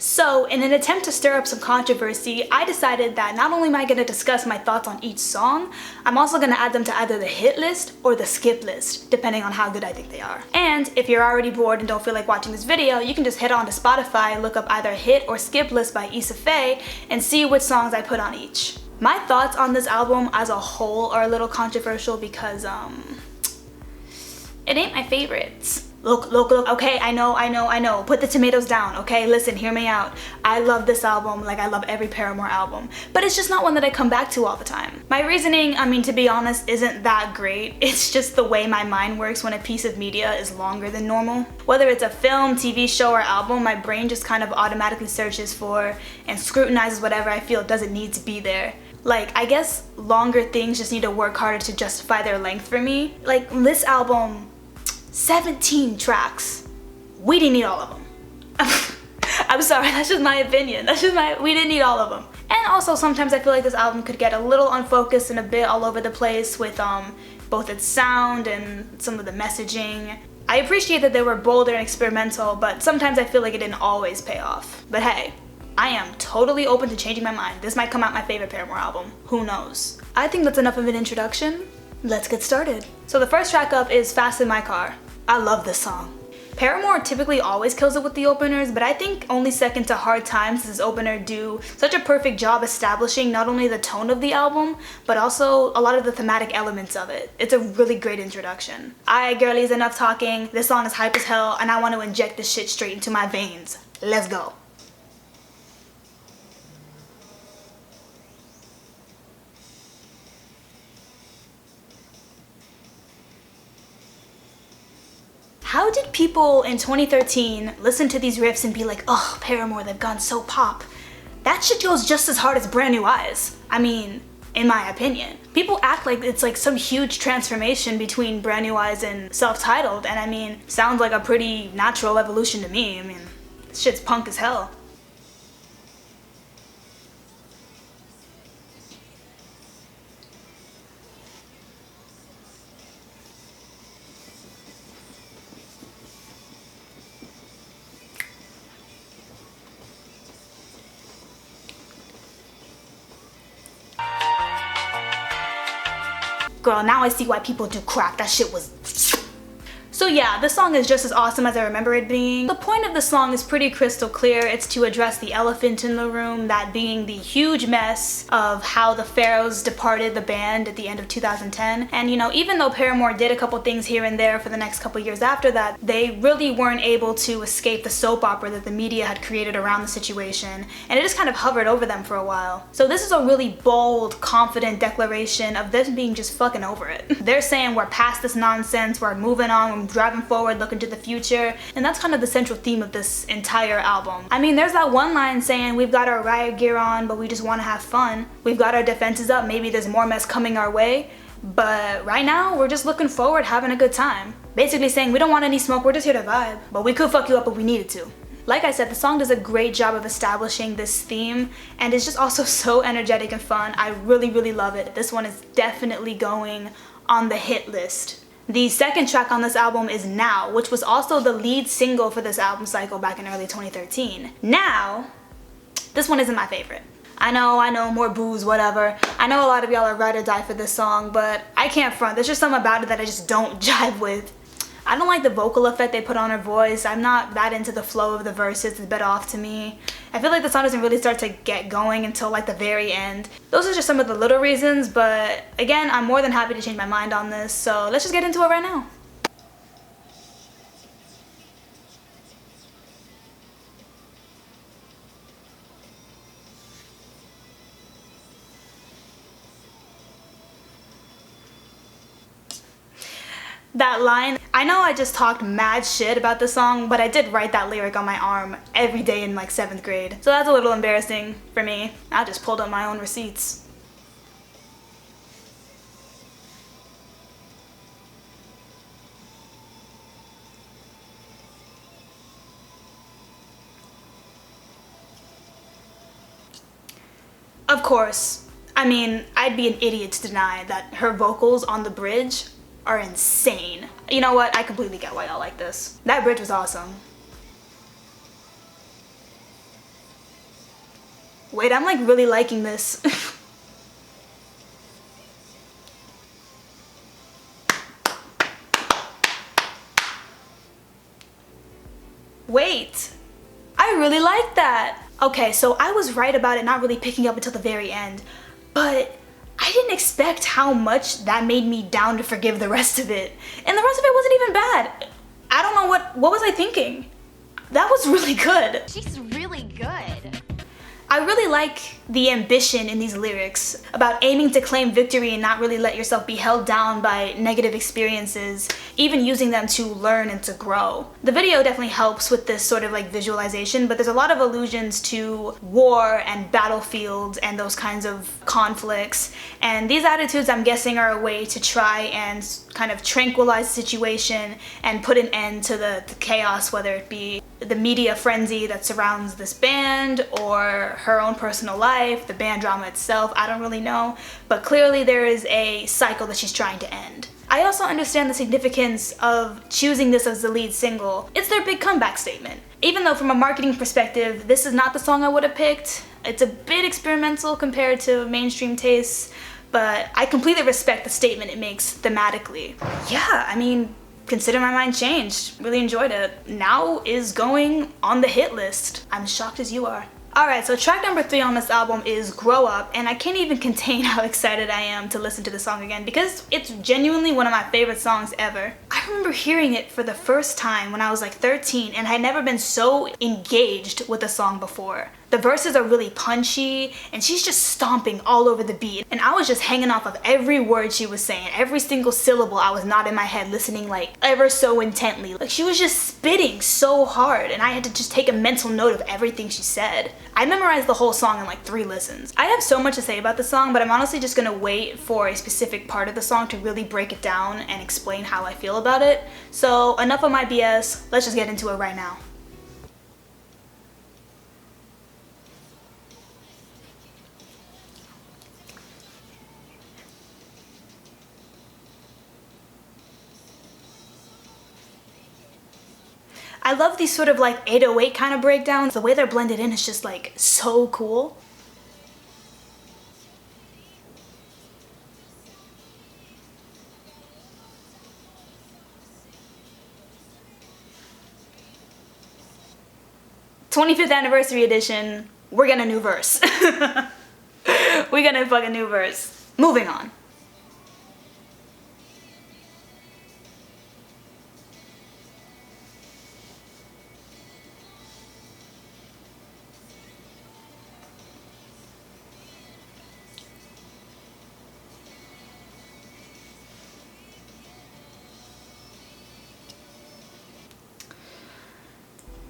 So, in an attempt to stir up some controversy, I decided that not only am I going to discuss my thoughts on each song, I'm also going to add them to either the hit list or the skip list, depending on how good I think they are. And if you're already bored and don't feel like watching this video, you can just head on to Spotify, look up either hit or skip list by Issa Faye, and see which songs I put on each. My thoughts on this album as a whole are a little controversial because, it ain't my favorites. Look, okay, I know. Put the tomatoes down, okay? Listen, hear me out. I love this album like I love every Paramore album, but it's just not one that I come back to all the time. My reasoning, I mean, to be honest, isn't that great. It's just the way my mind works when a piece of media is longer than normal. Whether it's a film, TV show, or album, my brain just kind of automatically searches for and scrutinizes whatever I feel doesn't need to be there. Like, I guess longer things just need to work harder to justify their length for me. Like, this album, 17 tracks. We didn't need all of them. I'm sorry, that's just my opinion. We didn't need all of them. And also sometimes I feel like this album could get a little unfocused and a bit all over the place with both its sound and some of the messaging. I appreciate that they were bolder and experimental, but sometimes I feel like it didn't always pay off. But hey, I am totally open to changing my mind. This might come out my favorite Paramore album. Who knows? I think that's enough of an introduction. Let's get started. So the first track up is Fast in My Car. I love this song. Paramore typically always kills it with the openers, but I think only second to Hard Times does this opener do such a perfect job establishing not only the tone of the album, but also a lot of the thematic elements of it. It's a really great introduction. Alright girlies, enough talking. This song is hype as hell and I want to inject this shit straight into my veins. Let's go. How did people in 2013 listen to these riffs and be like, oh, Paramore, they've gone so pop? That shit goes just as hard as Brand New Eyes. I mean, in my opinion. People act like it's like some huge transformation between Brand New Eyes and Self-Titled, and I mean, sounds like a pretty natural evolution to me. I mean, this shit's punk as hell. Girl, now I see why people do crack. That shit was... So yeah, this song is just as awesome as I remember it being. The point of the song is pretty crystal clear. It's to address the elephant in the room, that being the huge mess of how the Pharaohs departed the band at the end of 2010. And you know, even though Paramore did a couple things here and there for the next couple years after that, they really weren't able to escape the soap opera that the media had created around the situation, and it just kind of hovered over them for a while. So this is a really bold, confident declaration of them being just fucking over it. They're saying we're past this nonsense, we're moving on, we're driving forward, looking to the future, and that's kind of the central theme of this entire album. I mean, there's that one line saying we've got our riot gear on, but we just want to have fun. We've got our defenses up, maybe there's more mess coming our way, but right now we're just looking forward, having a good time. Basically saying we don't want any smoke, we're just here to vibe, but we could fuck you up if we needed to. Like I said, the song does a great job of establishing this theme, and it's just also so energetic and fun. I really, really love it. This one is definitely going on the hit list. The second track on this album is Now, which was also the lead single for this album cycle back in early 2013. Now, this one isn't my favorite. I know, more booze, whatever. I know a lot of y'all are ride or die for this song, but I can't front. There's just something about it that I just don't jive with. I don't like the vocal effect they put on her voice. I'm not that into the flow of the verses. It's a bit off to me. I feel like the song doesn't really start to get going until like the very end. Those are just some of the little reasons, but again, I'm more than happy to change my mind on this, so let's just get into it right now. That line, I know I just talked mad shit about the song, but I did write that lyric on my arm every day in like 7th grade. So that's a little embarrassing for me. I just pulled up my own receipts. Of course, I mean, I'd be an idiot to deny that her vocals on the bridge are insane. You know what? I completely get why y'all like this. That bridge was awesome. Wait, I'm like really liking this. Wait, I really like that. Okay, so I was right about it not really picking up until the very end, but I didn't expect how much that made me down to forgive the rest of it. And the rest of it wasn't even bad. I don't know what was I thinking? That was really good. She's really good. I really like the ambition in these lyrics about aiming to claim victory and not really let yourself be held down by negative experiences, even using them to learn and to grow. The video definitely helps with this sort of like visualization, but there's a lot of allusions to war and battlefields and those kinds of conflicts. And these attitudes, I'm guessing, are a way to try and kind of tranquilize the situation and put an end to the chaos, whether it be the media frenzy that surrounds this band or her own personal life, the band drama itself. I don't really know, but clearly there is a cycle that she's trying to end. I also understand the significance of choosing this as the lead single. It's their big comeback statement. Even though from a marketing perspective, this is not the song I would have picked. It's a bit experimental compared to mainstream tastes, but I completely respect the statement it makes thematically. Yeah, I mean, consider my mind changed. Really enjoyed it. Now is going on the hit list. I'm as shocked as you are. Alright, so track number 3 on this album is Grow Up, and I can't even contain how excited I am to listen to the song again because it's genuinely one of my favorite songs ever. I remember hearing it for the first time when I was like 13 and I had never been so engaged with a song before. The verses are really punchy and she's just stomping all over the beat, and I was just hanging off of every word she was saying. Every single syllable I was nodding my head listening like ever so intently. Like she was just spitting so hard and I had to just take a mental note of everything she said. I memorized the whole song in like 3 listens. I have so much to say about the song, but I'm honestly just gonna wait for a specific part of the song to really break it down and explain how I feel about it. So enough of my BS, let's just get into it right now. I love these sort of like 808 kind of breakdowns. The way they're blended in is just like so cool. "25th Anniversary Edition," we're getting a new verse. We got a fucking new verse. Moving on.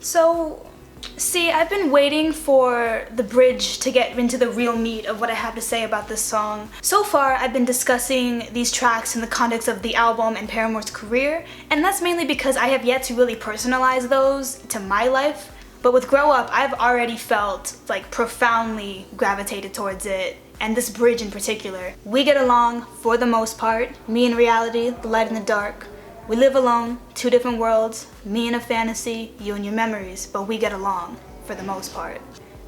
So, see, I've been waiting for the bridge to get into the real meat of what I have to say about this song. So far, I've been discussing these tracks in the context of the album and Paramore's career, and that's mainly because I have yet to really personalize those to my life. But with Grow Up, I've already felt like profoundly gravitated towards it, and this bridge in particular. We get along, for the most part, me in reality, the light in the dark. We live alone, 2 different worlds, me in a fantasy, you in your memories, but we get along, for the most part.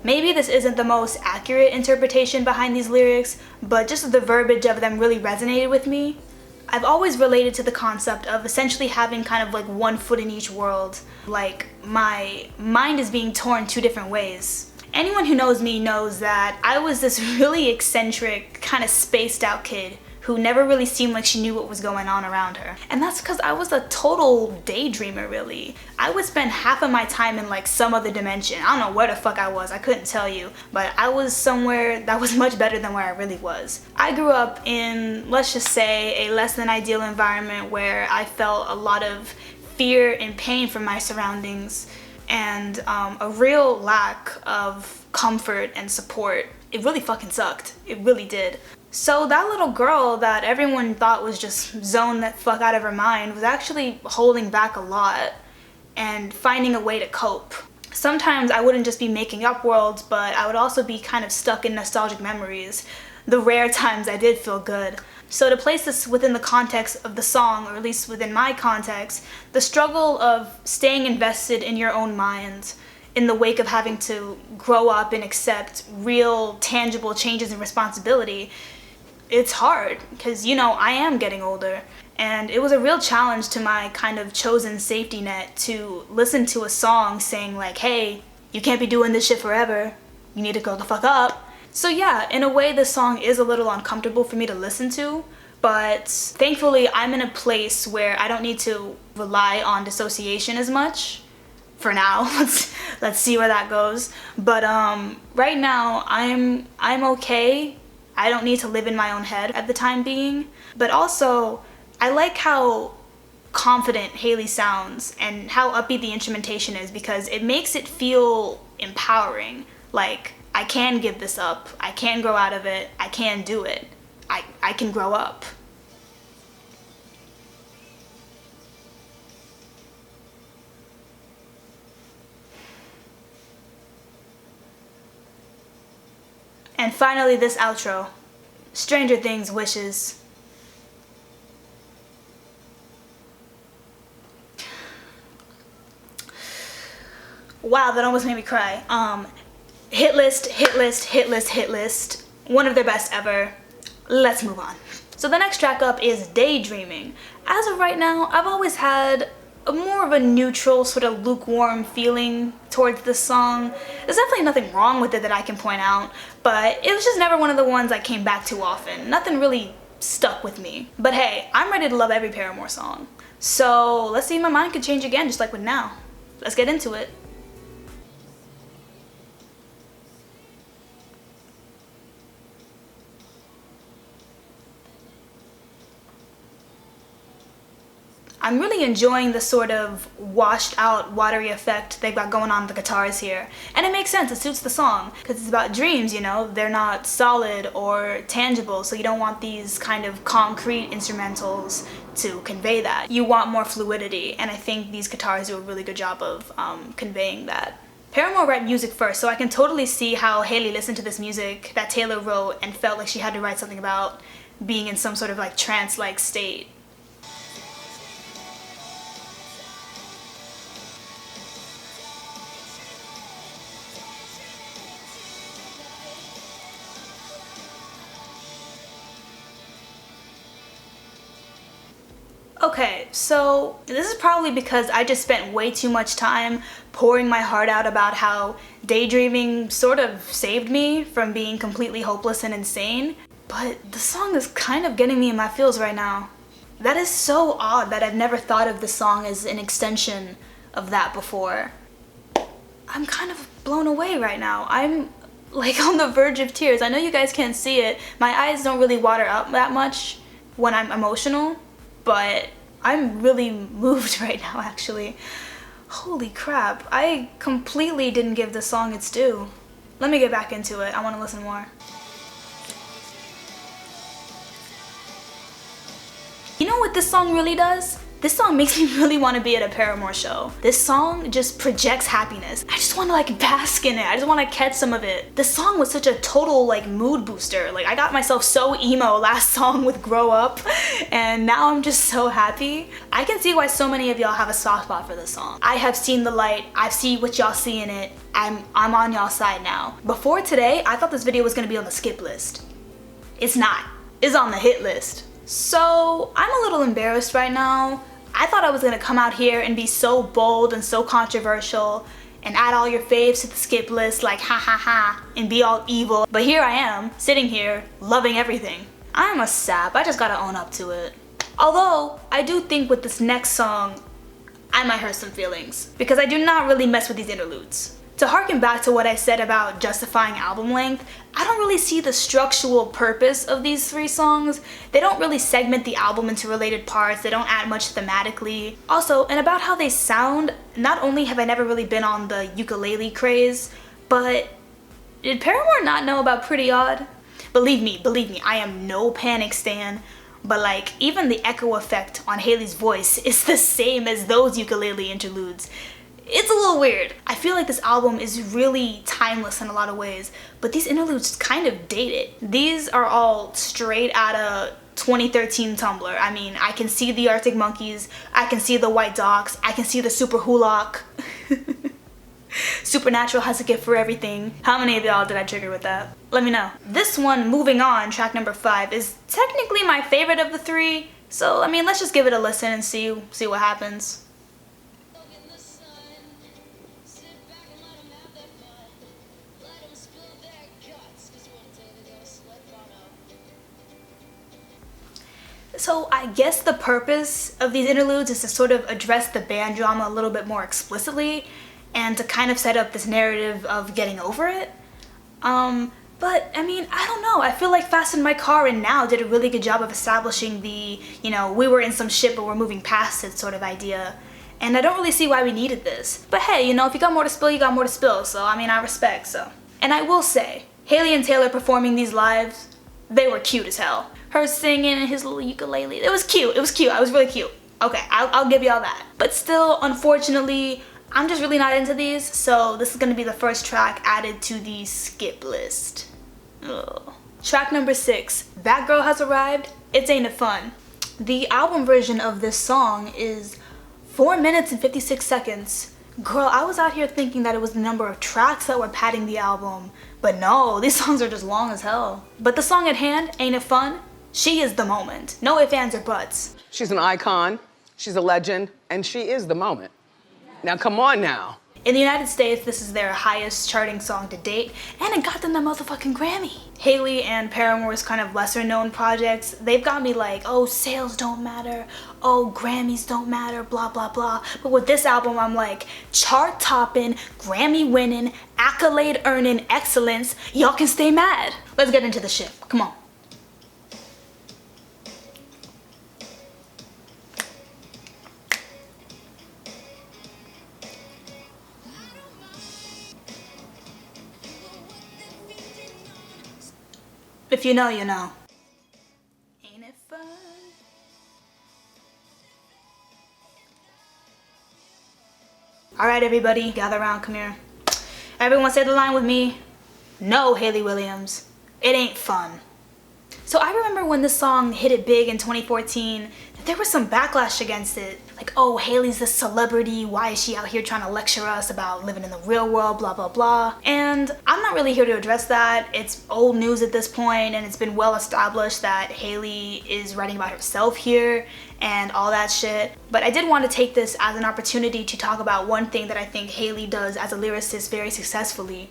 Maybe this isn't the most accurate interpretation behind these lyrics, but just the verbiage of them really resonated with me. I've always related to the concept of essentially having kind of like 1 foot in each world, like my mind is being torn 2 different ways. Anyone who knows me knows that I was this really eccentric, kind of spaced out kid who never really seemed like she knew what was going on around her. And that's because I was a total daydreamer, really. I would spend half of my time in like some other dimension. I don't know where the fuck I was, I couldn't tell you, but I was somewhere that was much better than where I really was. I grew up in, let's just say, a less than ideal environment where I felt a lot of fear and pain from my surroundings and a real lack of comfort and support. It really fucking sucked. It really did. So that little girl that everyone thought was just zoned that fuck out of her mind was actually holding back a lot and finding a way to cope. Sometimes I wouldn't just be making up worlds, but I would also be kind of stuck in nostalgic memories, the rare times I did feel good. So to place this within the context of the song, or at least within my context, the struggle of staying invested in your own mind in the wake of having to grow up and accept real, tangible changes in responsibility, it's hard because, you know, I am getting older. And it was a real challenge to my kind of chosen safety net to listen to a song saying like, hey, you can't be doing this shit forever. You need to grow the fuck up. So yeah, in a way this song is a little uncomfortable for me to listen to, but thankfully I'm in a place where I don't need to rely on dissociation as much. For now, let's see where that goes. But right now I'm okay. I don't need to live in my own head at the time being. But also, I like how confident Hayley sounds and how upbeat the instrumentation is because it makes it feel empowering. Like, I can give this up. I can grow out of it. I can do it. I can grow up. And finally, this outro. Stranger Things wishes. Wow, that almost made me cry. Hit list, hit list, hit list, hit list. One of their best ever. Let's move on. So the next track up is Daydreaming. As of right now, I've always had more of a neutral, sort of lukewarm feeling towards this song. There's definitely nothing wrong with it that I can point out, but it was just never one of the ones I came back to often. Nothing really stuck with me. But hey, I'm ready to love every Paramore song. So let's see if my mind could change again, just like with Now. Let's get into it. I'm really enjoying the sort of washed out watery effect they've got going on with the guitars here. And it makes sense, it suits the song, because it's about dreams, you know? They're not solid or tangible, so you don't want these kind of concrete instrumentals to convey that. You want more fluidity, and I think these guitars do a really good job of conveying that. Paramore write music first, so I can totally see how Hayley listened to this music that Taylor wrote and felt like she had to write something about being in some sort of like trance-like state. Okay, so this is probably because I just spent way too much time pouring my heart out about how Daydreaming sort of saved me from being completely hopeless and insane, but the song is kind of getting me in my feels right now. That is so odd that I've never thought of the song as an extension of that before. I'm kind of blown away right now. I'm like on the verge of tears. I know you guys can't see it. My eyes don't really water up that much when I'm emotional. But I'm really moved right now, actually. Holy crap, I completely didn't give this song its due. Let me get back into it, I want to listen more. You know what this song really does? This song makes me really want to be at a Paramore show. This song just projects happiness. I just want to like bask in it. I just want to catch some of it. This song was such a total like mood booster. Like I got myself so emo last song with Grow Up and now I'm just so happy. I can see why so many of y'all have a soft spot for this song. I have seen the light. I see what y'all see in it. I'm on y'all's side now. Before today, I thought this video was going to be on the skip list. It's not. It's on the hit list. So I'm a little embarrassed right now. I thought I was gonna come out here and be so bold and so controversial and add all your faves to the skip list like ha ha ha and be all evil. But here I am, sitting here, loving everything. I'm a sap, I just gotta own up to it. Although, I do think with this next song, I might hurt some feelings because I do not really mess with these interludes. To harken back to what I said about justifying album length, I don't really see the structural purpose of these 3 songs. They don't really segment the album into related parts, they don't add much thematically. Also, and about how they sound, not only have I never really been on the ukulele craze, but did Paramore not know about Pretty Odd? Believe me, I am no Panic stan, but like, even the echo effect on Hayley's voice is the same as those ukulele interludes. It's a little weird. I feel like this album is really timeless in a lot of ways, but these interludes kind of date it. These are all straight out of 2013 Tumblr. I mean, I can see the Arctic Monkeys, I can see the White Dogs, I can see the Super Hulock. Supernatural has a gift for everything. How many of y'all did I trigger with that? Let me know. This one, Moving On, track number 5, is technically my favorite of the 3. So, I mean, let's just give it a listen and see what happens. So I guess the purpose of these interludes is to sort of address the band drama a little bit more explicitly and to kind of set up this narrative of getting over it. But I mean, I don't know. I feel like Fast in My Car and Now did a really good job of establishing the, we were in some shit but we're moving past it sort of idea. And I don't really see why we needed this. But hey, if you got more to spill, you got more to spill. So I mean, I respect, so. And I will say, Haley and Taylor performing these lives, they were cute as hell. Her singing and his little ukulele. It was cute. It was cute. I was really cute. Okay, I'll give y'all that. But still, unfortunately, I'm just really not into these, so this is gonna be the first track added to the skip list. Ugh. Track number 6, That Girl Has Arrived, It's Ain't It Fun. The album version of this song is 4 minutes and 56 seconds. Girl, I was out here thinking that it was the number of tracks that were padding the album, but no, these songs are just long as hell. But the song at hand, Ain't It Fun? She is the moment. No ifs, ands, or buts. She's an icon, she's a legend, and she is the moment. Now come on now. In the United States, this is their highest charting song to date, and it got them the motherfucking Grammy. Haley and Paramore's kind of lesser known projects, they've got me like, oh, sales don't matter, oh, Grammys don't matter, blah, blah, blah. But with this album, I'm like, chart topping, Grammy winning, accolade earning excellence, y'all can stay mad. Let's get into the shit, come on. If you know, you know. Ain't it fun? Alright everybody, gather around, come here. Everyone say the line with me. No, Haley Williams, it ain't fun. So I remember when this song hit it big in 2014, there was some backlash against it. Like, oh, Haley's this celebrity, why is she out here trying to lecture us about living in the real world, blah, blah, blah. And I'm not really here to address that. It's old news at this point, and it's been well established that Haley is writing about herself here and all that shit. But I did want to take this as an opportunity to talk about one thing that I think Haley does as a lyricist very successfully.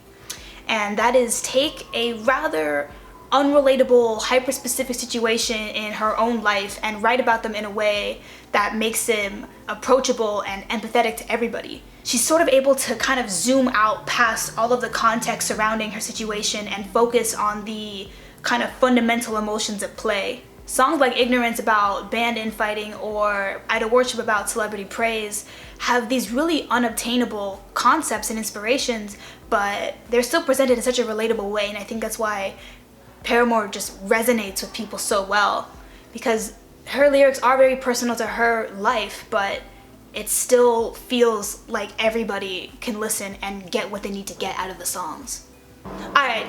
And that is take a rather unrelatable, hyper-specific situation in her own life and write about them in a way that makes them approachable and empathetic to everybody. She's sort of able to kind of zoom out past all of the context surrounding her situation and focus on the kind of fundamental emotions at play. Songs like Ignorance about band infighting or Idol Worship about celebrity praise have these really unobtainable concepts and inspirations, but they're still presented in such a relatable way, and I think that's why Paramore just resonates with people so well, because her lyrics are very personal to her life, but it still feels like everybody can listen and get what they need to get out of the songs. Alright,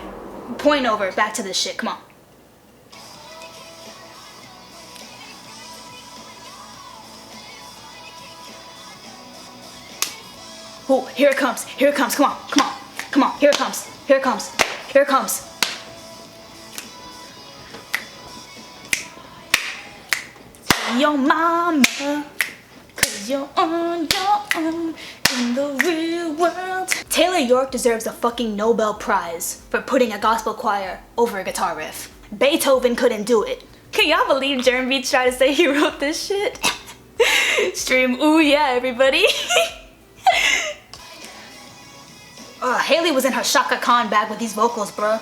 point over, back to this shit, come on. Oh, here it comes, come on, come on, come on, here it comes, here it comes, here it comes. Your mama, cause you're on your own in the real world. Taylor York deserves a fucking Nobel Prize for putting a gospel choir over a guitar riff. Beethoven couldn't do it. Can y'all believe Jeremy Beats tried to say he wrote this shit? Stream, ooh yeah, everybody. Haley was in her Shaka Khan bag with these vocals, bruh.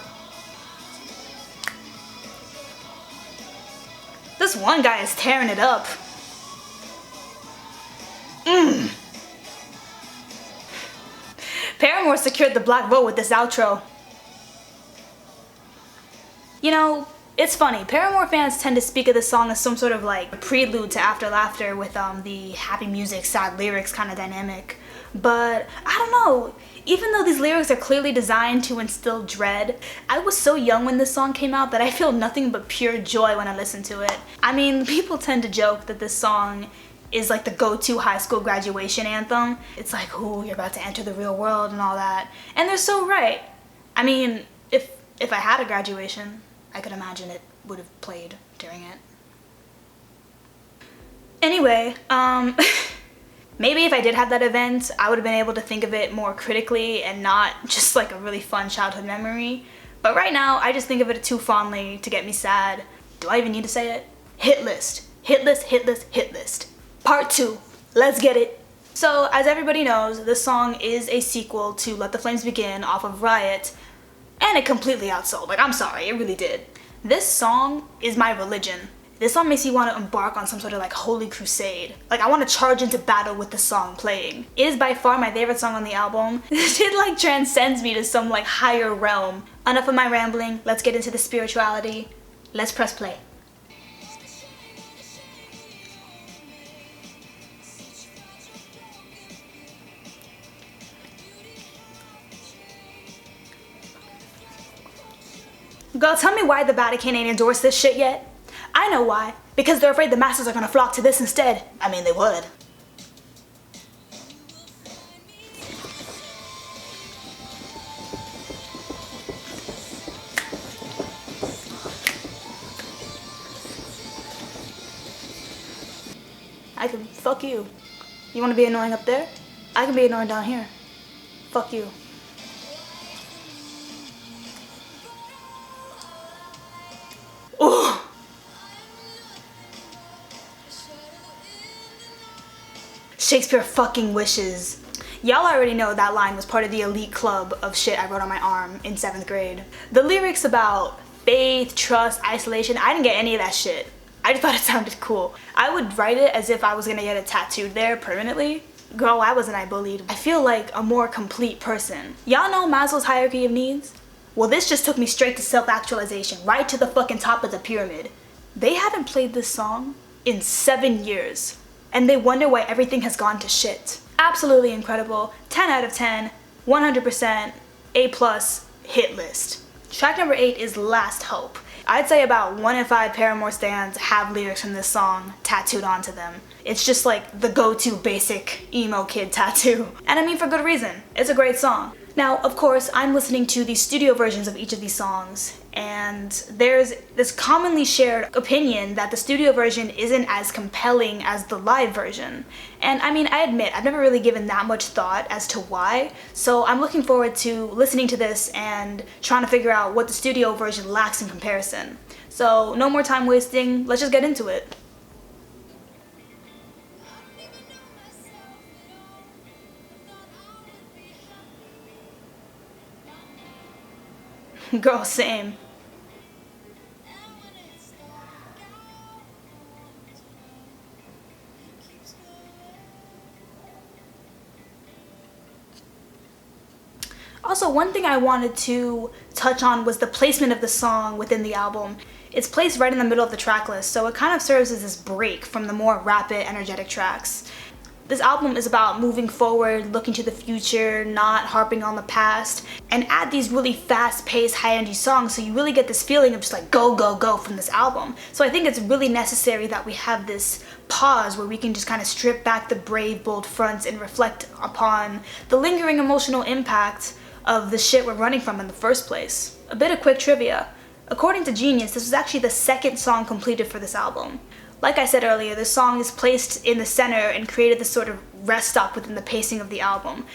This one guy is tearing it up. Paramore secured the black vote with this outro. You know, it's funny. Paramore fans tend to speak of this song as some sort of like a prelude to After Laughter with the happy music, sad lyrics kind of dynamic. But I don't know. Even though these lyrics are clearly designed to instill dread, I was so young when this song came out that I feel nothing but pure joy when I listen to it. I mean, people tend to joke that this song is like the go-to high school graduation anthem. It's like, ooh, you're about to enter the real world and all that. And they're so right. I mean, if I had a graduation, I could imagine it would have played during it. Anyway, maybe if I did have that event, I would have been able to think of it more critically and not just like a really fun childhood memory. But right now, I just think of it too fondly to get me sad. Do I even need to say it? Hit list. Hit list, hit list, hit list. Part 2. Let's get it. So, as everybody knows, this song is a sequel to Let the Flames Begin off of Riot, and it completely outsold. Like, I'm sorry, it really did. This song is my religion. This song makes me want to embark on some sort of like holy crusade. Like, I want to charge into battle with the song playing. It is by far my favorite song on the album. This shit like transcends me to some like higher realm. Enough of my rambling, let's get into the spirituality. Let's press play. Girl, tell me why the Vatican ain't endorsed this shit yet. I know why. Because they're afraid the masses are gonna flock to this instead. I mean, they would. I can fuck you. You wanna be annoying up there? I can be annoying down here. Fuck you. Ooh. Shakespeare fucking wishes. Y'all already know that line was part of the elite club of shit I wrote on my arm in 7th grade. The lyrics about faith, trust, isolation, I didn't get any of that shit. I just thought it sounded cool. I would write it as if I was gonna get it tattooed there permanently. Girl, why wasn't I bullied? I feel like a more complete person. Y'all know Maslow's hierarchy of needs? Well, this just took me straight to self-actualization, right to the fucking top of the pyramid. They haven't played this song in 7 years, and they wonder why everything has gone to shit. Absolutely incredible. 10 out of 10, 100%, A+, hit list. Track number 8 is Last Hope. I'd say about 1 in 5 Paramore stans have lyrics from this song tattooed onto them. It's just like the go-to basic emo kid tattoo. And I mean, for good reason. It's a great song. Now, of course, I'm listening to the studio versions of each of these songs, and there's this commonly shared opinion that the studio version isn't as compelling as the live version. And I mean, I admit, I've never really given that much thought as to why, so I'm looking forward to listening to this and trying to figure out what the studio version lacks in comparison. So, no more time wasting, let's just get into it. Girl, same. Also, one thing I wanted to touch on was the placement of the song within the album. It's placed right in the middle of the track list, so it kind of serves as this break from the more rapid, energetic tracks. This album is about moving forward, looking to the future, not harping on the past, and add these really fast-paced, high-energy songs so you really get this feeling of just like go, go, go from this album. So I think it's really necessary that we have this pause where we can just kind of strip back the brave, bold fronts and reflect upon the lingering emotional impact of the shit we're running from in the first place. A bit of quick trivia. According to Genius, this was actually the second song completed for this album. Like I said earlier, this song is placed in the center and created this sort of rest stop within the pacing of the album,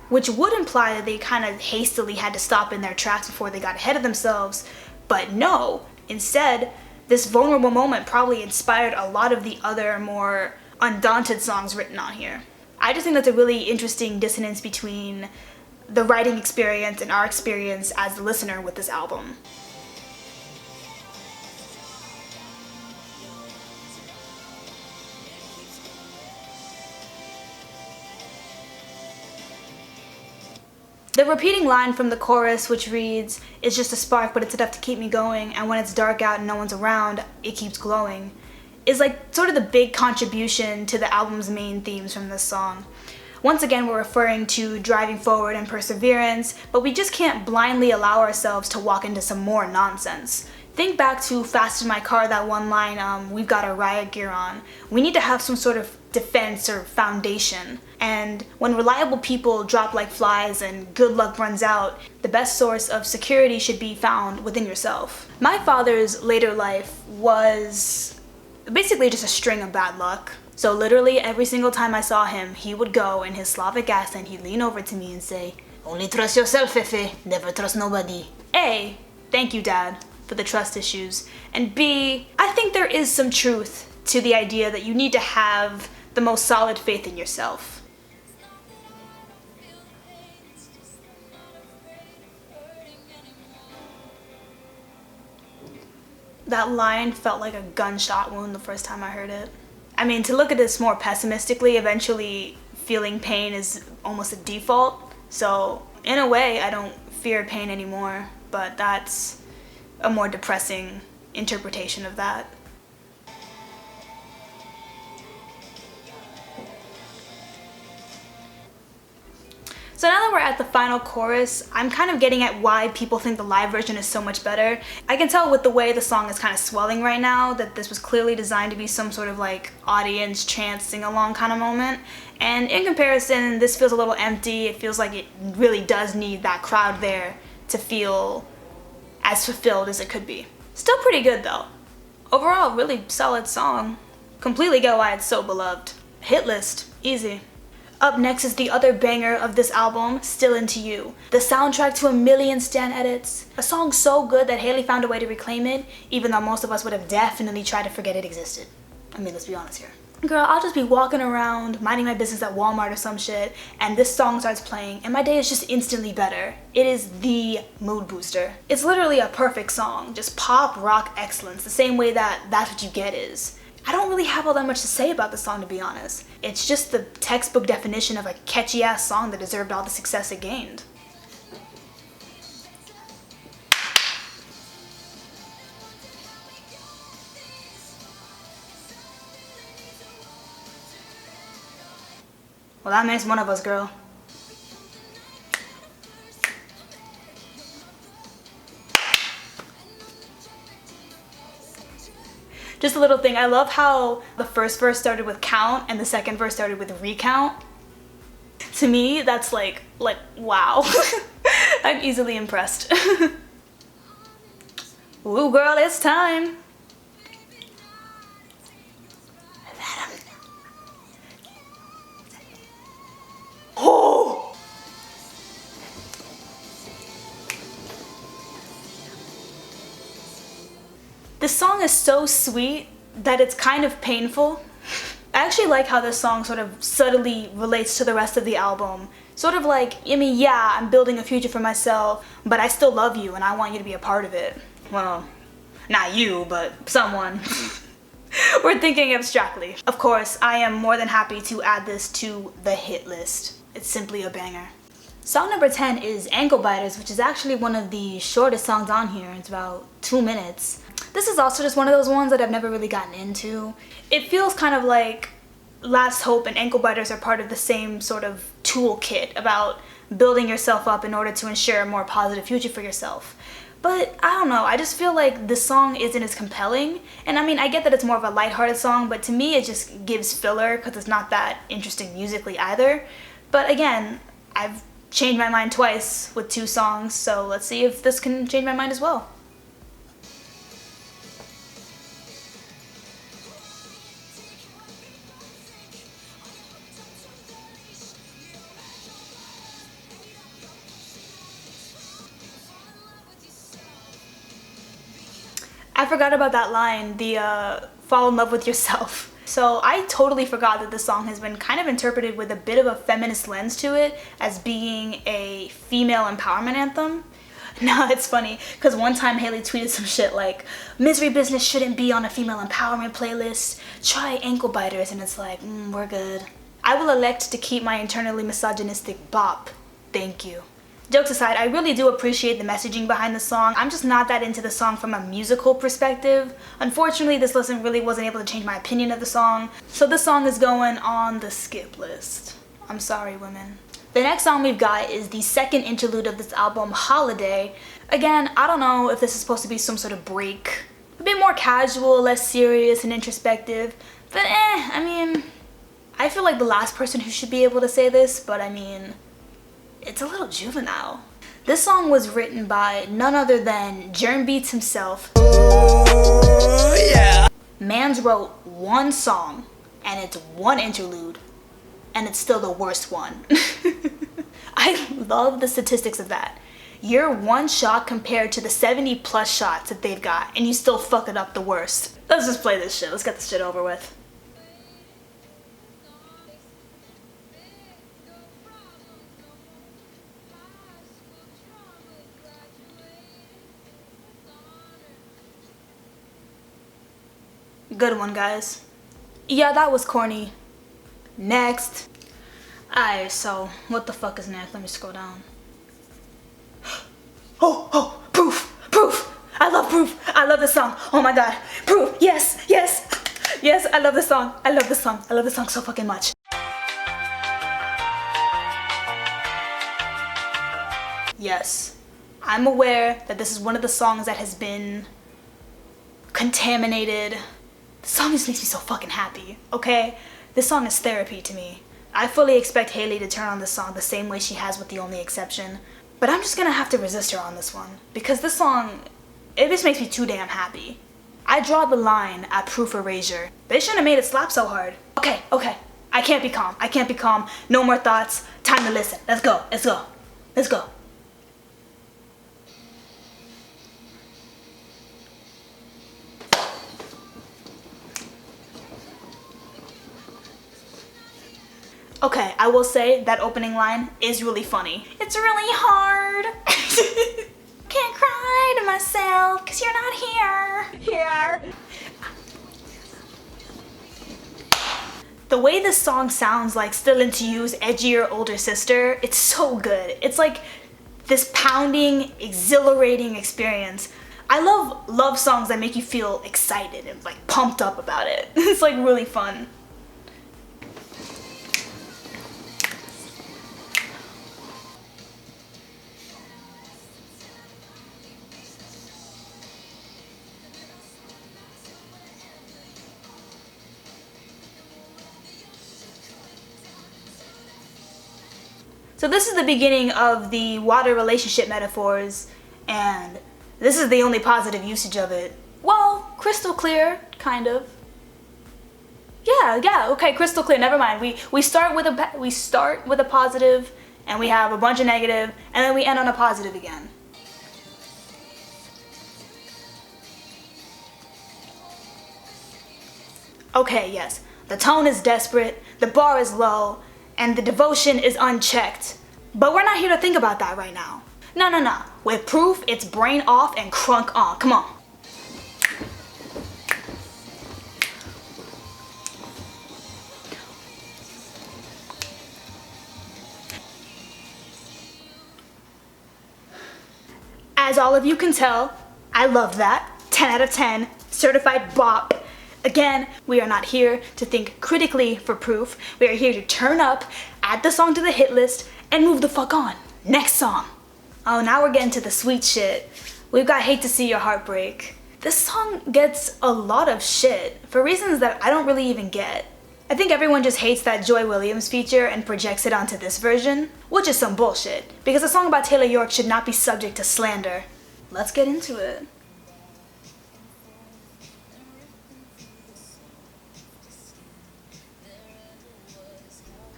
which would imply that they kind of hastily had to stop in their tracks before they got ahead of themselves, but no. Instead, this vulnerable moment probably inspired a lot of the other more undaunted songs written on here. I just think that's a really interesting dissonance between the writing experience and our experience as the listener with this album. The repeating line from the chorus, which reads, "It's just a spark, but it's enough to keep me going, and when it's dark out and no one's around, it keeps glowing," is like sort of the big contribution to the album's main themes from this song. Once again, we're referring to driving forward and perseverance, but we just can't blindly allow ourselves to walk into some more nonsense. Think back to Fast in My Car, that one line, "We've got our riot gear on." We need to have some sort of defense or foundation. And when reliable people drop like flies and good luck runs out, the best source of security should be found within yourself. My father's later life was basically just a string of bad luck. So literally every single time I saw him, he would go in his Slavic accent, he'd lean over to me and say, "Only trust yourself, Fefe. Never trust nobody." A, thank you, Dad, for the trust issues. And B, I think there is some truth to the idea that you need to have the most solid faith in yourself. That line felt like a gunshot wound the first time I heard it. I mean, to look at this more pessimistically, eventually feeling pain is almost a default. So in a way, I don't fear pain anymore, but that's a more depressing interpretation of that. So now that we're at the final chorus, I'm kind of getting at why people think the live version is so much better. I can tell with the way the song is kind of swelling right now that this was clearly designed to be some sort of like audience chant sing-along kind of moment. And in comparison, this feels a little empty. It feels like it really does need that crowd there to feel as fulfilled as it could be. Still pretty good though. Overall, really solid song. Completely get why it's so beloved. Hit list, easy. Up next is the other banger of this album, Still Into You. The soundtrack to a million stan edits. A song so good that Hailey found a way to reclaim it, even though most of us would have definitely tried to forget it existed. I mean, let's be honest here. Girl, I'll just be walking around, minding my business at Walmart or some shit, and this song starts playing, and my day is just instantly better. It is the mood booster. It's literally a perfect song, just pop rock excellence, the same way that That's What You Get is. I don't really have all that much to say about the song, to be honest. It's just the textbook definition of a catchy-ass song that deserved all the success it gained. Well, that makes one of us, girl. Just a little thing, I love how the first verse started with count and the second verse started with recount. To me, that's like wow. I'm easily impressed. Ooh, girl, it's time. Oh! This song is so sweet that it's kind of painful. I actually like how this song sort of subtly relates to the rest of the album. Sort of like, I mean, yeah, I'm building a future for myself, but I still love you and I want you to be a part of it. Well, not you, but someone. We're thinking abstractly. Of course, I am more than happy to add this to the hit list. It's simply a banger. Song number 10 is ANKLEBITERS, which is actually one of the shortest songs on here. It's about 2 minutes. This is also just one of those ones that I've never really gotten into. It feels kind of like Last Hope and ANKLEBITERS are part of the same sort of toolkit about building yourself up in order to ensure a more positive future for yourself. But I don't know, I just feel like this song isn't as compelling. And I mean, I get that it's more of a lighthearted song, but to me it just gives filler because it's not that interesting musically either. But again, I've changed my mind twice with 2 songs, so let's see if this can change my mind as well. I forgot about that line, the fall in love with yourself. So I totally forgot that this song has been kind of interpreted with a bit of a feminist lens to it as being a female empowerment anthem. No, it's funny, because one time Hailey tweeted some shit like, "Misery Business shouldn't be on a female empowerment playlist. Try ANKLEBITERS," and it's like, we're good. I will elect to keep my internally misogynistic bop. Thank you. Jokes aside, I really do appreciate the messaging behind the song. I'm just not that into the song from a musical perspective. Unfortunately, this listen really wasn't able to change my opinion of the song, so this song is going on the skip list. I'm sorry, women. The next song we've got is the second interlude of this album, Holiday. Again, I don't know if this is supposed to be some sort of break. A bit more casual, less serious and introspective, but I mean, I feel like the last person who should be able to say this, but I mean, it's a little juvenile. This song was written by none other than Germ Beats himself. Oh, yeah. Mans wrote one song, and it's one interlude, and it's still the worst one. I love the statistics of that. You're one shot compared to the 70 plus shots that they've got, and you still fuck it up the worst. Let's just play this shit. Let's get this shit over with. Good one, guys. Yeah, that was corny. Next. Alright, so what the fuck is next? Let me scroll down. Oh, Proof! Proof! I love Proof! I love this song. Oh my god. Proof! Yes! Yes! Yes, I love this song. I love this song. I love this song so fucking much. Yes. I'm aware that this is one of the songs that has been contaminated. The song just makes me so fucking happy, okay? This song is therapy to me. I fully expect Hailey to turn on this song the same way she has with The Only Exception. But I'm just gonna have to resist her on this one. Because this song, it just makes me too damn happy. I draw the line at Proof Erasure. They shouldn't have made it slap so hard. Okay. I can't be calm. I can't be calm. No more thoughts. Time to listen. Let's go. Let's go. Let's go. Okay, I will say that opening line is really funny. It's really hard. Can't cry to myself because you're not here. The way this song sounds like Still Into You's edgier older sister, it's so good. It's like this pounding, exhilarating experience. I love songs that make you feel excited and like pumped up about it. It's like really fun. So this is the beginning of the water relationship metaphors, and this is the only positive usage of it. Well, crystal clear, kind of. Yeah, okay, crystal clear, never mind. We start with a positive, and we have a bunch of negative, and then we end on a positive again. Okay, yes, the tone is desperate, the bar is low, and the devotion is unchecked. But we're not here to think about that right now. No. With Proof, it's brain off and crunk on. Come on. As all of you can tell, I love that. 10 out of 10, certified bop. Again, we are not here to think critically for Proof. We are here to turn up, add the song to the hit list, and move the fuck on. Next song. Oh, now we're getting to the sweet shit. We've got Hate to See Your Heart Break. This song gets a lot of shit for reasons that I don't really even get. I think everyone just hates that Joy Williams feature and projects it onto this version, which is some bullshit, because a song about Taylor York should not be subject to slander. Let's get into it.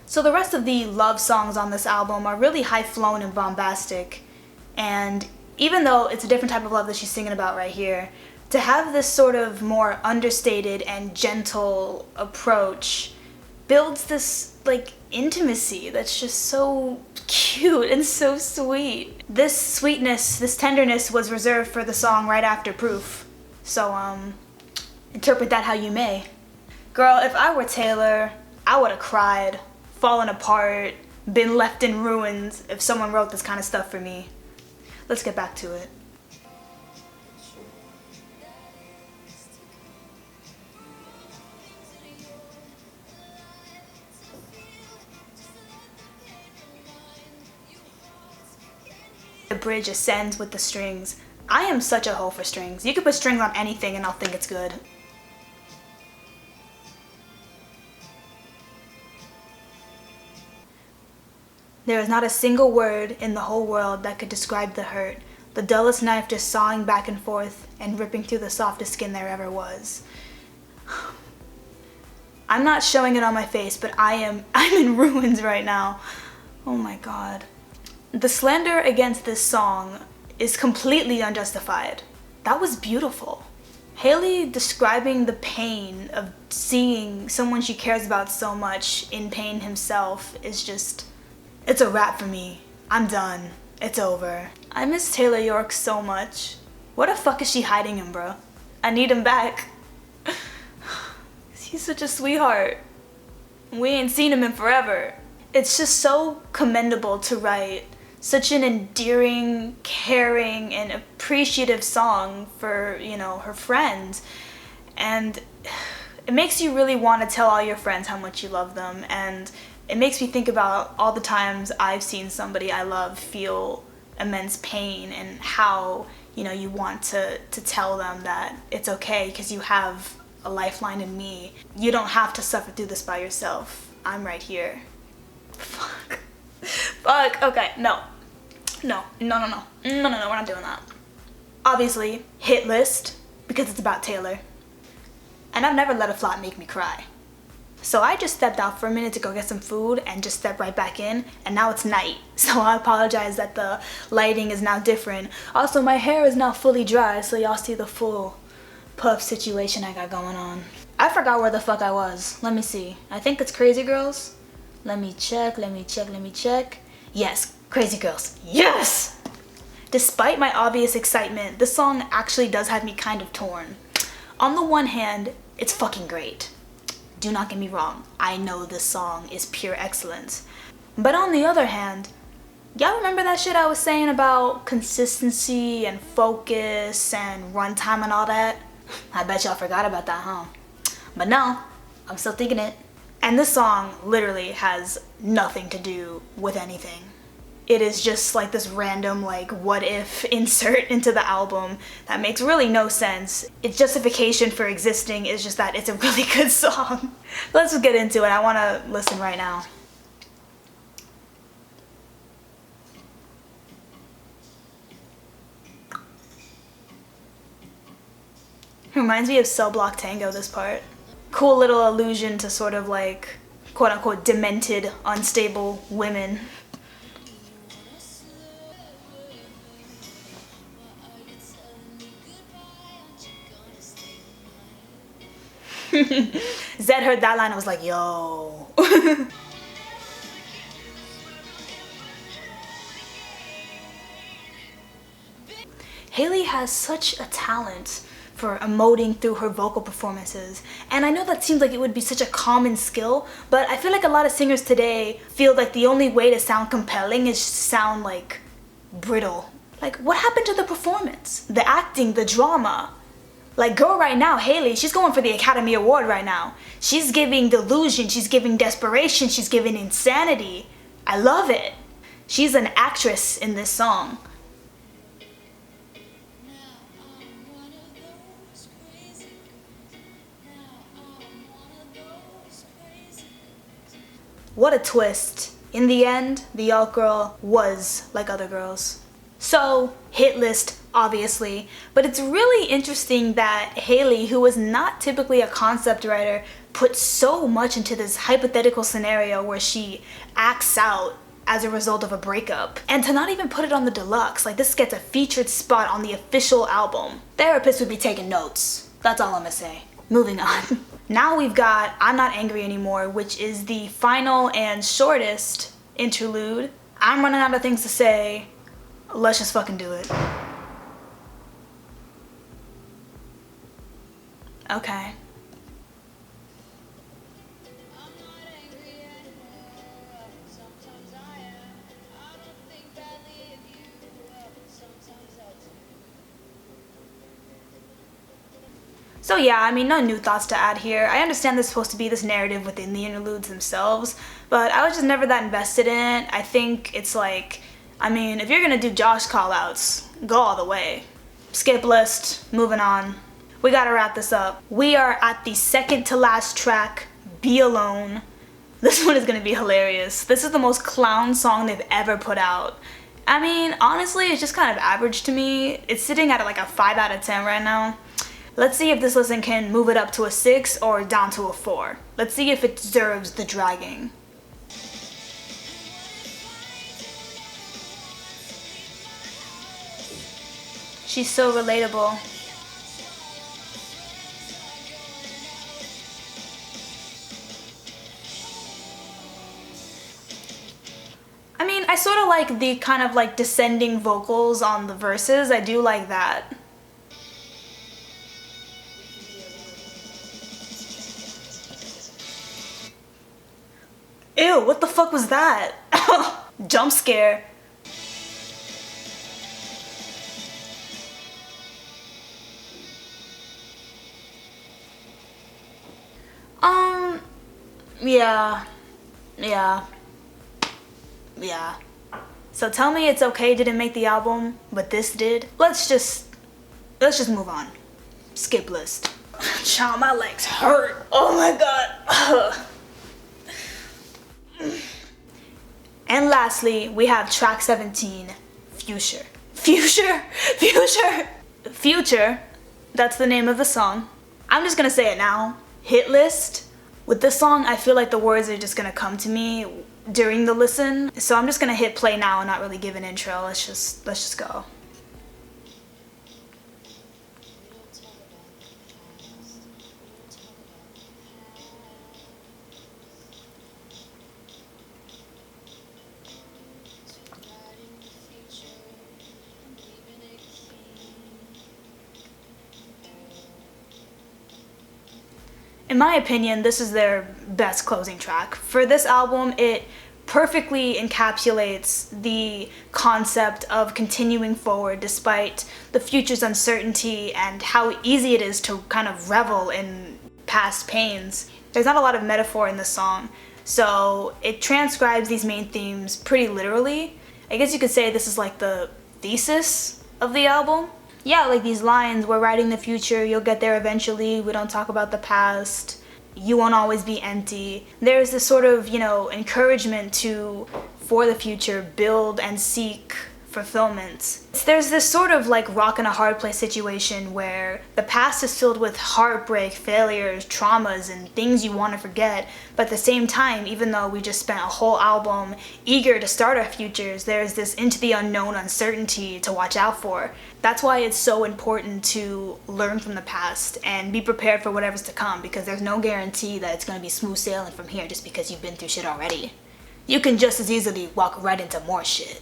So the rest of the love songs on this album are really high-flown and bombastic, and even though it's a different type of love that she's singing about right here, to have this sort of more understated and gentle approach builds this like intimacy that's just so cute and so sweet. This sweetness, this tenderness was reserved for the song right after Proof, so interpret that how you may. Girl, if I were Taylor, I would have cried, fallen apart, been left in ruins if someone wrote this kind of stuff for me. Let's get back to it. The bridge ascends with the strings. I am such a hoe for strings. You could put strings on anything and I'll think it's good. There is not a single word in the whole world that could describe the hurt. The dullest knife just sawing back and forth and ripping through the softest skin there ever was. I'm not showing it on my face, but I'm in ruins right now. Oh my god. The slander against this song is completely unjustified. That was beautiful. Hailey describing the pain of seeing someone she cares about so much in pain himself is just, it's a wrap for me. I'm done. It's over. I miss Taylor York so much. What the fuck is she hiding him, bro? I need him back. He's such a sweetheart. We ain't seen him in forever. It's just so commendable to write such an endearing, caring, and appreciative song for, you know, her friends. And it makes you really want to tell all your friends how much you love them. And it makes me think about all the times I've seen somebody I love feel immense pain and how, you know, you want to tell them that it's okay because you have a lifeline in me. You don't have to suffer through this by yourself. I'm right here. Fuck. Fuck. Okay, no. No, we're not doing that. Obviously, hit list, because it's about Taylor. And I've never let a flop make me cry. So I just stepped out for a minute to go get some food and just stepped right back in, and now it's night. So I apologize that the lighting is now different. Also, my hair is now fully dry, so y'all see the full puff situation I got going on. I forgot where the fuck I was. Let me see. I think it's Crazy Girls. Let me check. Yes, Crazy Girls. Yes! Despite my obvious excitement, the song actually does have me kind of torn. On the one hand, it's fucking great. Do not get me wrong. I know this song is pure excellence. But on the other hand, y'all remember that shit I was saying about consistency and focus and runtime and all that? I bet y'all forgot about that, huh? But no, I'm still thinking it. And this song literally has nothing to do with anything. It is just like this random like what if insert into the album that makes really no sense. Its justification for existing is just that it's a really good song. Let's just get into it. I want to listen right now. Reminds me of Cell Block Tango, this part. Cool little allusion to sort of like quote unquote demented, unstable women. Zed heard that line and was like, yo. Hailey has such a talent for emoting through her vocal performances. And I know that seems like it would be such a common skill, but I feel like a lot of singers today feel like the only way to sound compelling is to sound like brittle. Like, what happened to the performance? The acting, the drama? Like, girl right now, Hailey, she's going for the Academy Award right now. She's giving delusion, she's giving desperation, she's giving insanity. I love it. She's an actress in this song. What a twist. In the end, the alt girl was like other girls. So, hit list, obviously, but it's really interesting that Hailey, who was not typically a concept writer, put so much into this hypothetical scenario where she acts out as a result of a breakup. And to not even put it on the deluxe, like this gets a featured spot on the official album. Therapists would be taking notes. That's all I'm gonna say. Moving on. Now we've got I'm Not Angry Anymore, which is the final and shortest interlude. I'm running out of things to say. Let's just fucking do it. Okay. So yeah, I mean, no new thoughts to add here. I understand there's supposed to be this narrative within the interludes themselves, but I was just never that invested in it. I think it's like, I mean, if you're gonna do Josh callouts, go all the way. Skip list, moving on. We gotta wrap this up. We are at the second to last track, Be Alone. This one is gonna be hilarious. This is the most clown song they've ever put out. I mean, honestly, it's just kind of average to me. It's sitting at like a 5 out of 10 right now. Let's see if this listen can move it up to a 6 or down to a 4. Let's see if it deserves the dragging. She's so relatable. I mean, I sort of like the kind of like descending vocals on the verses. I do like that. Ew, what the fuck was that? Jump scare. Yeah. So tell me it's okay didn't make the album, but this did. Let's just move on. Skip list. Child, my legs hurt. Oh my god. And lastly, we have track 17, Future. Future? That's the name of the song. I'm just gonna say it now. Hit list. With this song, I feel like the words are just gonna come to me during the listen. So I'm just gonna hit play now and not really give an intro. Let's just go. In my opinion, this is their best closing track. For this album, it perfectly encapsulates the concept of continuing forward despite the future's uncertainty and how easy it is to kind of revel in past pains. There's not a lot of metaphor in this song, so it transcribes these main themes pretty literally. I guess you could say this is like the thesis of the album. Yeah, like these lines, we're writing the future, you'll get there eventually, we don't talk about the past, you won't always be empty. There's this sort of, encouragement to, for the future, build and seek fulfillment. There's this sort of like rock and a hard place situation where the past is filled with heartbreak, failures, traumas, and things you want to forget, but at the same time, even though we just spent a whole album eager to start our futures, there's this into the unknown uncertainty to watch out for. That's why it's so important to learn from the past and be prepared for whatever's to come, because there's no guarantee that it's going to be smooth sailing from here just because you've been through shit already. You can just as easily walk right into more shit.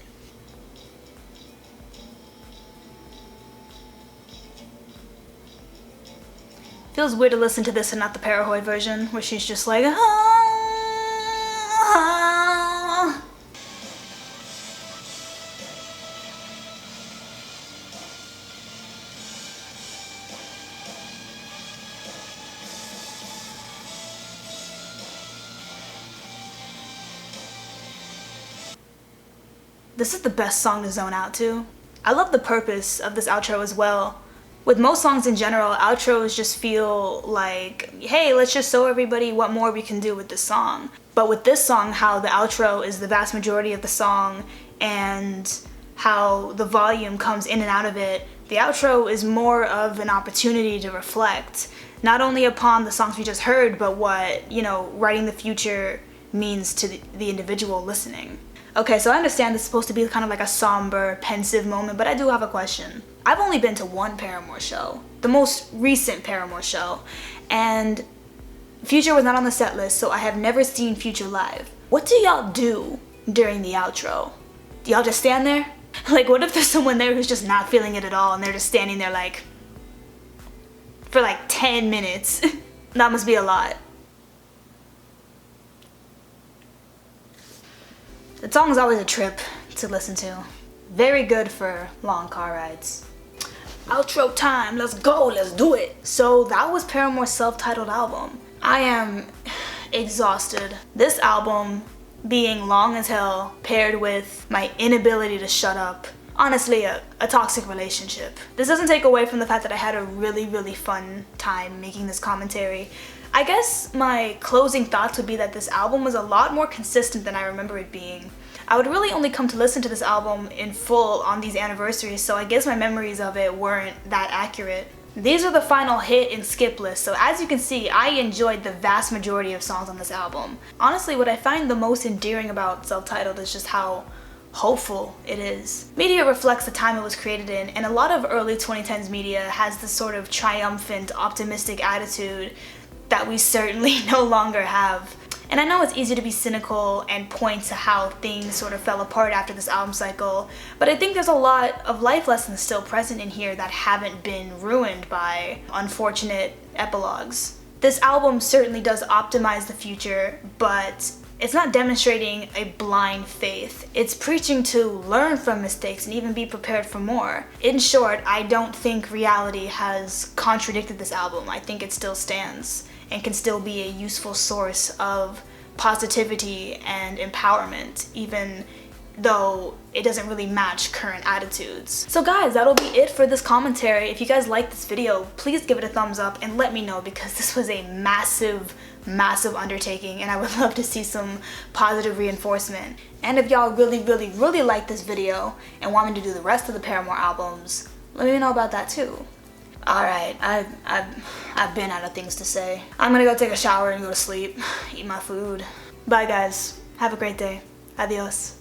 Feels weird to listen to this and not the Paramore version, where she's just like, ah. This is the best song to zone out to. I love the purpose of this outro as well. With most songs in general, outros just feel like, hey, let's just show everybody what more we can do with this song. But with this song, how the outro is the vast majority of the song and how the volume comes in and out of it, the outro is more of an opportunity to reflect, not only upon the songs we just heard, but what, writing the future means to the individual listening. Okay, so I understand this is supposed to be kind of like a somber, pensive moment, but I do have a question. I've only been to one Paramore show, the most recent Paramore show, and Future was not on the set list, so I have never seen Future live. What do y'all do during the outro? Do y'all just stand there? Like, what if there's someone there who's just not feeling it at all and they're just standing there like, for like 10 minutes? That must be a lot. The song's always a trip to listen to. Very good for long car rides. Outro time, let's go, let's do it. So that was Paramore's self-titled album. I am exhausted. This album being long as hell paired with my inability to shut up. Honestly, a toxic relationship. This doesn't take away from the fact that I had a really, really fun time making this commentary. I guess my closing thoughts would be that this album was a lot more consistent than I remember it being. I would really only come to listen to this album in full on these anniversaries, so I guess my memories of it weren't that accurate. These are the final hit and skip list, so as you can see, I enjoyed the vast majority of songs on this album. Honestly, what I find the most endearing about Self-Titled is just how hopeful it is. Media reflects the time it was created in, and a lot of early 2010s media has this sort of triumphant, optimistic attitude that we certainly no longer have. And I know it's easy to be cynical and point to how things sort of fell apart after this album cycle, but I think there's a lot of life lessons still present in here that haven't been ruined by unfortunate epilogues. This album certainly does optimize the future, but it's not demonstrating a blind faith. It's preaching to learn from mistakes and even be prepared for more. In short, I don't think reality has contradicted this album. I think it still stands and can still be a useful source of positivity and empowerment, even though it doesn't really match current attitudes. So guys, that'll be it for this commentary. If you guys liked this video, please give it a thumbs up and let me know, because this was a massive undertaking and I would love to see some positive reinforcement. And if y'all really like this video and want me to do the rest of the Paramore albums, let me know about that too. Alright, I've been out of things to say. I'm gonna go take a shower and go to sleep, eat my food. Bye guys, have a great day. Adios.